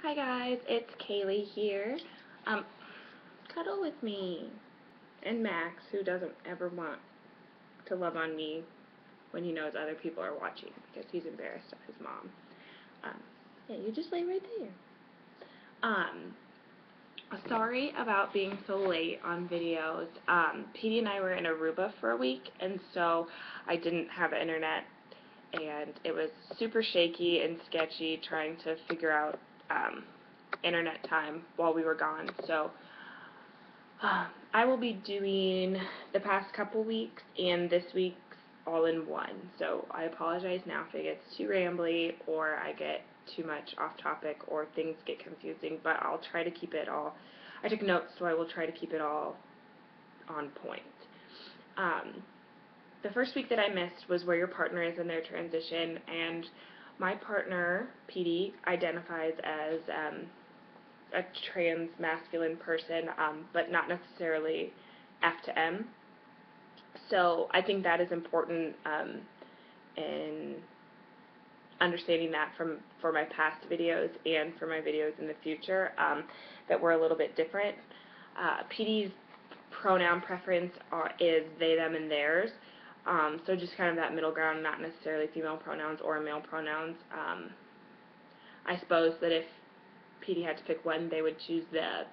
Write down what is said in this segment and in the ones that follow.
Hi guys, it's Kaylee here. Um, Cuddle with me. And Max, who doesn't ever want to love on me when he knows other people are watching because he's embarrassed of his mom. Um, yeah, you just lay right there. Um, Sorry about being so late on videos. Petey and I were in Aruba for a week, and so I didn't have internet, and it was super shaky and sketchy trying to figure out internet time while we were gone. So I will be doing the past couple weeks and this week's all in one. So I apologize now if it gets too rambly or I get too much off topic or things get confusing, but I'll try to keep it all. I took notes, so I will try to keep it all on point. The first week that I missed was where your partner is in their transition, and my partner, Petey, identifies as a trans masculine person, but not necessarily F to M. So I think that is important in understanding that for my past videos and for my videos in the future, that we're a little bit different. Petey's pronoun preference is they, them, and theirs. So just kind of that middle ground, not necessarily female pronouns or male pronouns. I suppose that if Petey had to pick one, they would choose the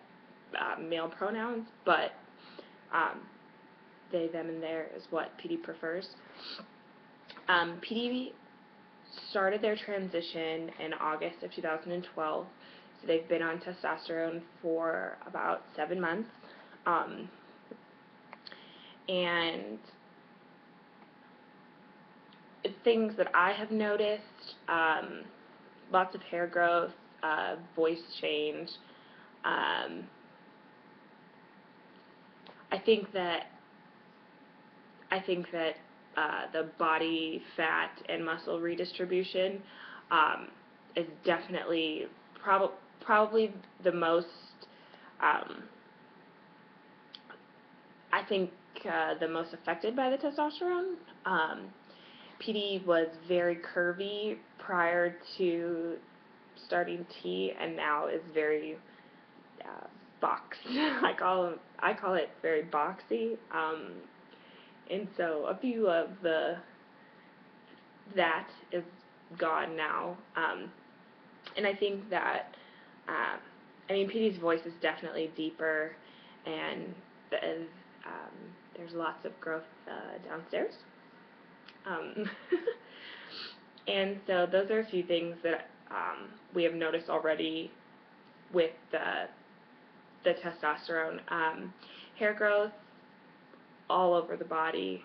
male pronouns, but they, them, and their is what Petey prefers. Petey started their transition in August of 2012, so they've been on testosterone for about 7 months. And things that I have noticed, lots of hair growth, voice change. I think that the body fat and muscle redistribution is definitely probably the most, I think, the most affected by the testosterone. Petey was very curvy prior to starting T, and now is very boxed. I call it very boxy. And so a few of that is gone now. And I think that, Petey's voice is definitely deeper, and there's lots of growth downstairs. And so those are a few things that we have noticed already with the testosterone. Hair growth all over the body.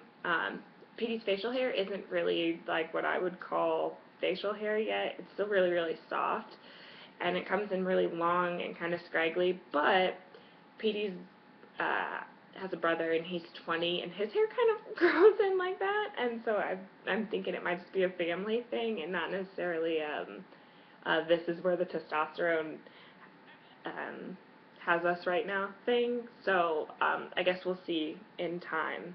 Petey's facial hair isn't really like what I would call facial hair yet. It's still really, really soft, and it comes in really long and kind of scraggly, but Petey's has a brother, and he's 20, and his hair kind of grows in like that, and so I'm thinking it might just be a family thing and not necessarily this is where the testosterone has us right now thing. So I guess we'll see in time.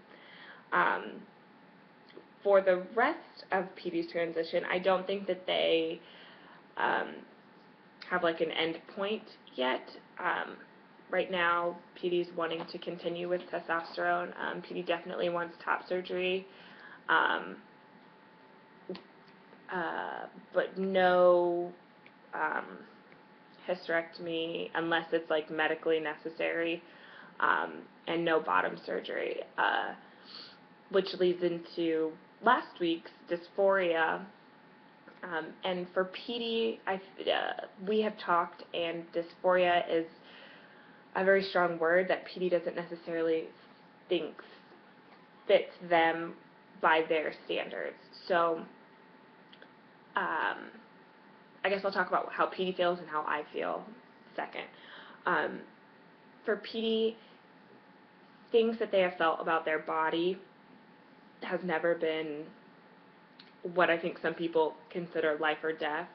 For the rest of Petey's transition, I don't think that they have like an end point yet. Right now, Petey's wanting to continue with testosterone. Petey definitely wants top surgery, but no hysterectomy unless it's like medically necessary, and no bottom surgery, which leads into last week's dysphoria. And for Petey, we have talked, and dysphoria is a very strong word that Petey doesn't necessarily think fits them by their standards. So I guess I'll talk about how Petey feels and how I feel second. For Petey, things that they have felt about their body has never been what I think some people consider life or death.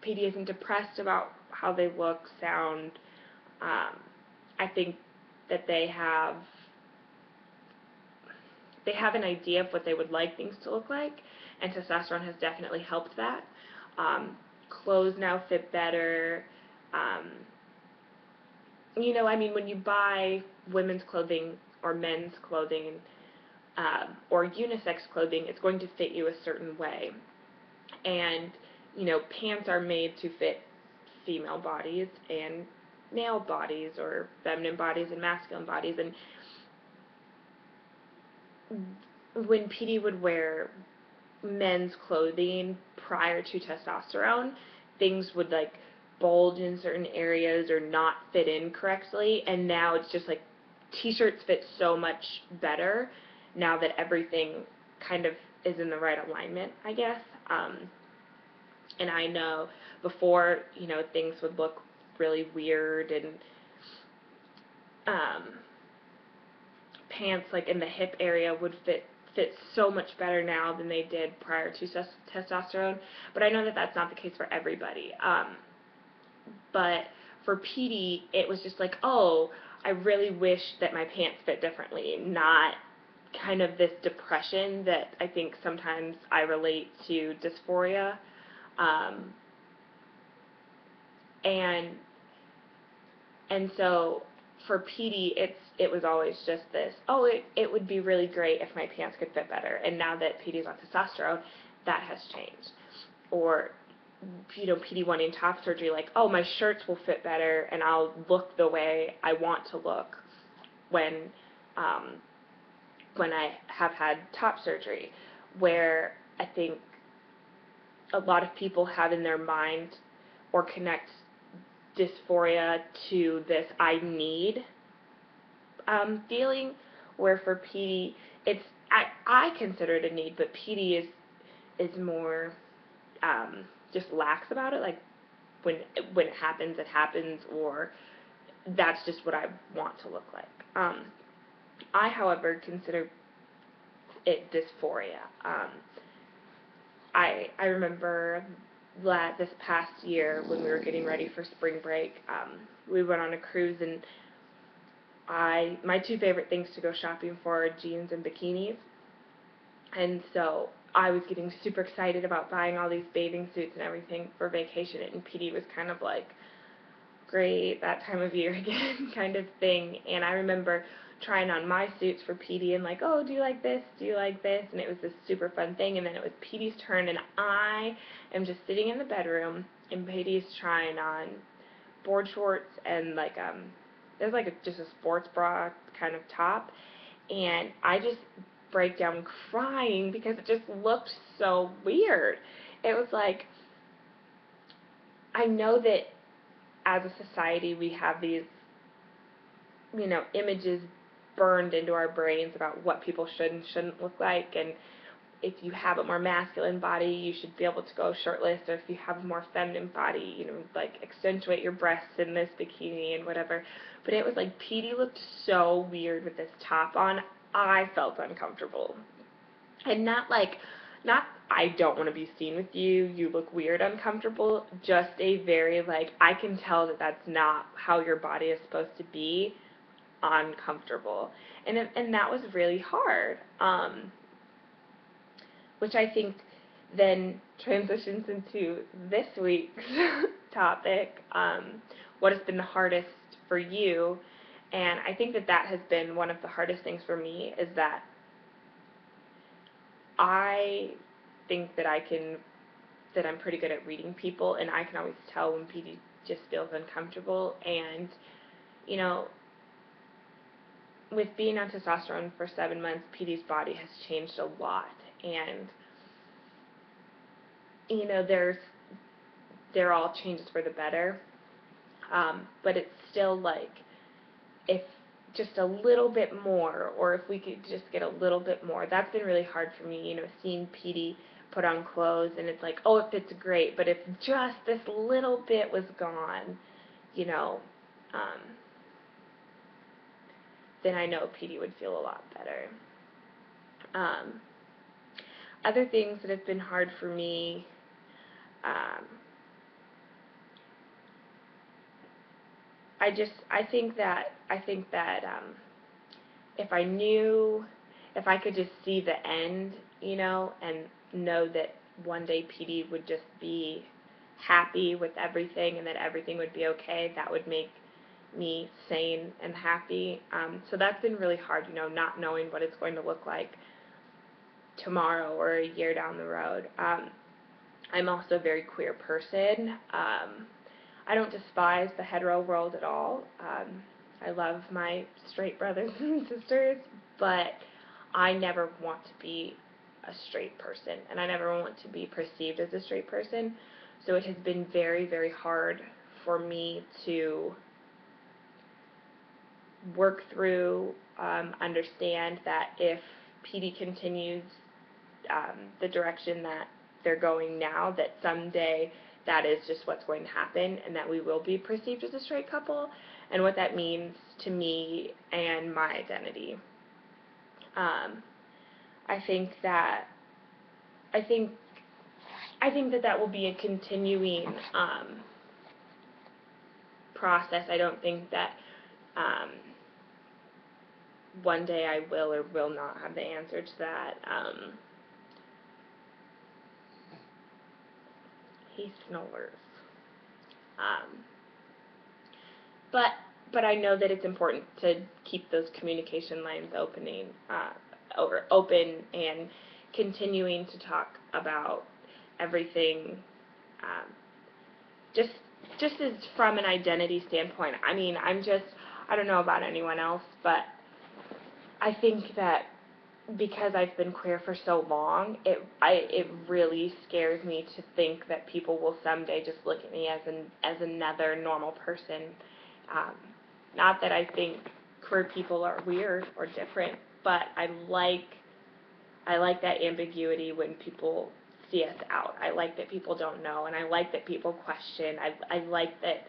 Petey isn't depressed about how they look, sound. I think that they have an idea of what they would like things to look like, and testosterone has definitely helped that. clothes now fit better. When you buy women's clothing or men's clothing, or unisex clothing, it's going to fit you a certain way. And, pants are made to fit female bodies and male bodies, or feminine bodies and masculine bodies. And when PD would wear men's clothing prior to testosterone, things would like bulge in certain areas or not fit in correctly, and now it's just like t-shirts fit so much better now that everything kind of is in the right alignment, I guess. And I know before, things would look really weird, and pants like in the hip area would fit so much better now than they did prior to testosterone. But I know that that's not the case for everybody. But for PD, it was just like, oh, I really wish that my pants fit differently, not kind of this depression that I think sometimes I relate to dysphoria. And so for PD, it was always just this, oh, it would be really great if my pants could fit better. And now that PD is on testosterone, that has changed. Or, PD wanting top surgery, like, oh, my shirts will fit better and I'll look the way I want to look when I have had top surgery. Where I think a lot of people have in their mind or connect dysphoria to this I need feeling, where for PD, I consider it a need, but PD is more just lax about it. Like when it happens, it happens, or that's just what I want to look like. I, however, consider it dysphoria. I remember this past year when we were getting ready for spring break, we went on a cruise, and my two favorite things to go shopping for are jeans and bikinis. And so I was getting super excited about buying all these bathing suits and everything for vacation, and PD was kind of like, great, that time of year again kind of thing. And I remember trying on my suits for PD and like, oh, do you like this? Do you like this? And it was this super fun thing. And then it was PD's turn, and I am just sitting in the bedroom, and PD's trying on board shorts and like there's like just a sports bra kind of top, and I just break down crying because it just looked so weird. It was like, I know that as a society we have these, images burned into our brains about what people should and shouldn't look like, and if you have a more masculine body, you should be able to go shirtless, or if you have a more feminine body, like accentuate your breasts in this bikini and whatever. But it was like PD looked so weird with this top on. I felt uncomfortable. And not I don't want to be seen with you, you look weird, uncomfortable, just a very like, I can tell that that's not how your body is supposed to be, uncomfortable. And that was really hard. Which I think then transitions into this week's topic, what has been the hardest for you. And I think that has been one of the hardest things for me, is that I think that I'm pretty good at reading people, and I can always tell when PD just feels uncomfortable. And, with being on testosterone for 7 months, PD's body has changed a lot. And, they're all changes for the better. But it's still like, if just a little bit more, or if we could just get a little bit more. That's been really hard for me, seeing PD put on clothes, and it's like, oh, it fits great, but if just this little bit was gone, then I know PD would feel a lot better. Other things that have been hard for me, I think that if I could just see the end, and know that one day PD would just be happy with everything and that everything would be okay, that would make me sane and happy. So that's been really hard, not knowing what it's going to look like tomorrow or a year down the road. I'm also a very queer person. I don't despise the hetero world at all. I love my straight brothers and sisters, but I never want to be a straight person, and I never want to be perceived as a straight person. So it has been very, very hard for me to work through, understand that if PD continues the direction that they're going now, that someday that is just what's going to happen, and that we will be perceived as a straight couple, and what that means to me and my identity. I think that that will be a continuing process. I don't think that one day I will or will not have the answer to that. He snores. But I know that it's important to keep those communication lines open and continuing to talk about everything, just as from an identity standpoint. I mean, I don't know about anyone else, but I think that because I've been queer for so long, it really scares me to think that people will someday just look at me as another normal person. Not that I think queer people are weird or different, but I like that ambiguity when people see us out. I like that people don't know, and I like that people question. I like that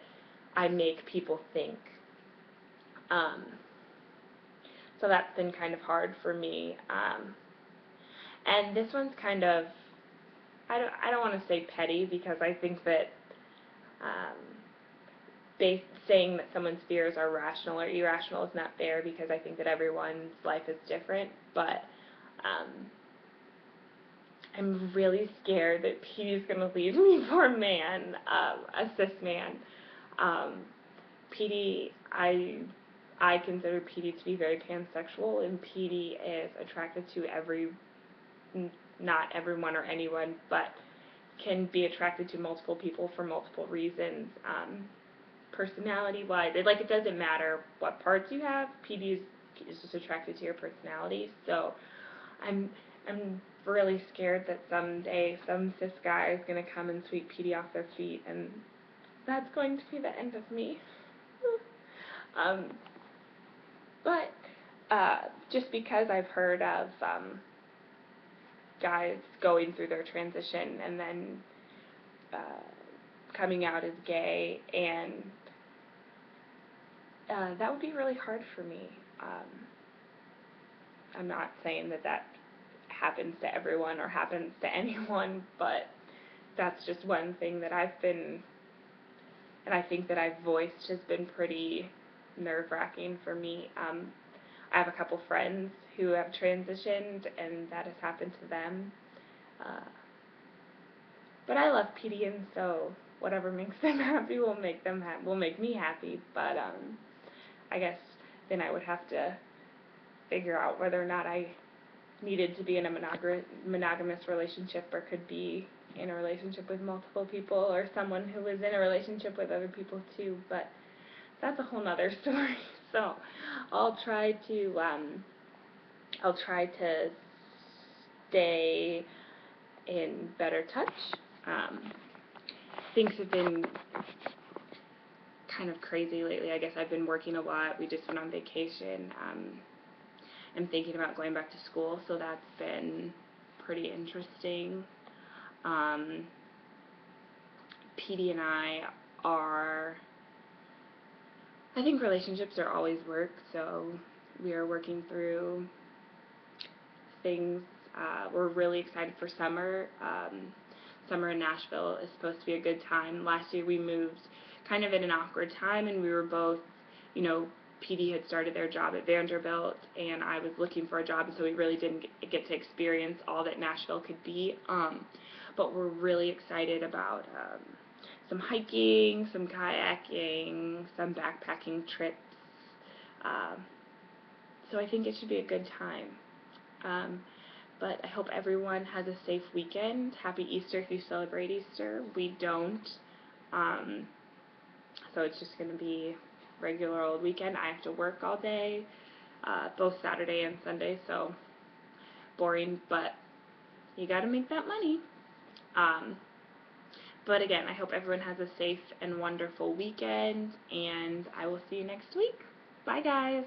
I make people think. So that's been kind of hard for me. And this one's kind of, I don't want to say petty, because I think that saying that someone's fears are rational or irrational is not fair, because I think that everyone's life is different. But I'm really scared that Petey's going to leave me for a man, a cis man. Petey, I consider Petey to be very pansexual, and Petey is attracted to not everyone or anyone, but can be attracted to multiple people for multiple reasons. Personality-wise, it doesn't matter what parts you have. Petey is just attracted to your personality. So I'm really scared that someday some cis guy is going to come and sweep Petey off their feet, and that's going to be the end of me. But just because I've heard of guys going through their transition and then coming out as gay, and that would be really hard for me. I'm not saying that happens to everyone or happens to anyone, but that's just one thing that I've been, and I think that I've voiced, has been pretty nerve-wracking for me. I have a couple friends who have transitioned, and that has happened to them. But I love Petey, and so whatever makes them happy will make me happy. But I guess then I would have to figure out whether or not I needed to be in a monogamous relationship, or could be in a relationship with multiple people, or someone who was in a relationship with other people too. But that's a whole nother story. So I'll try to stay in better touch. Things have been kind of crazy lately. I guess I've been working a lot. We just went on vacation. I'm thinking about going back to school, so that's been pretty interesting. Petey and I think relationships are always work, so we are working through things. We're really excited for summer. Summer in Nashville is supposed to be a good time. Last year we moved kind of at an awkward time, and we were both, Petey had started their job at Vanderbilt, and I was looking for a job, and so we really didn't get to experience all that Nashville could be. But we're really excited about some hiking, some kayaking, some backpacking trips. So I think it should be a good time. But I hope everyone has a safe weekend. Happy Easter if you celebrate Easter. We don't. So it's just going to be regular old weekend. I have to work all day, both Saturday and Sunday, so boring, but you got to make that money. But again, I hope everyone has a safe and wonderful weekend, and I will see you next week. Bye, guys.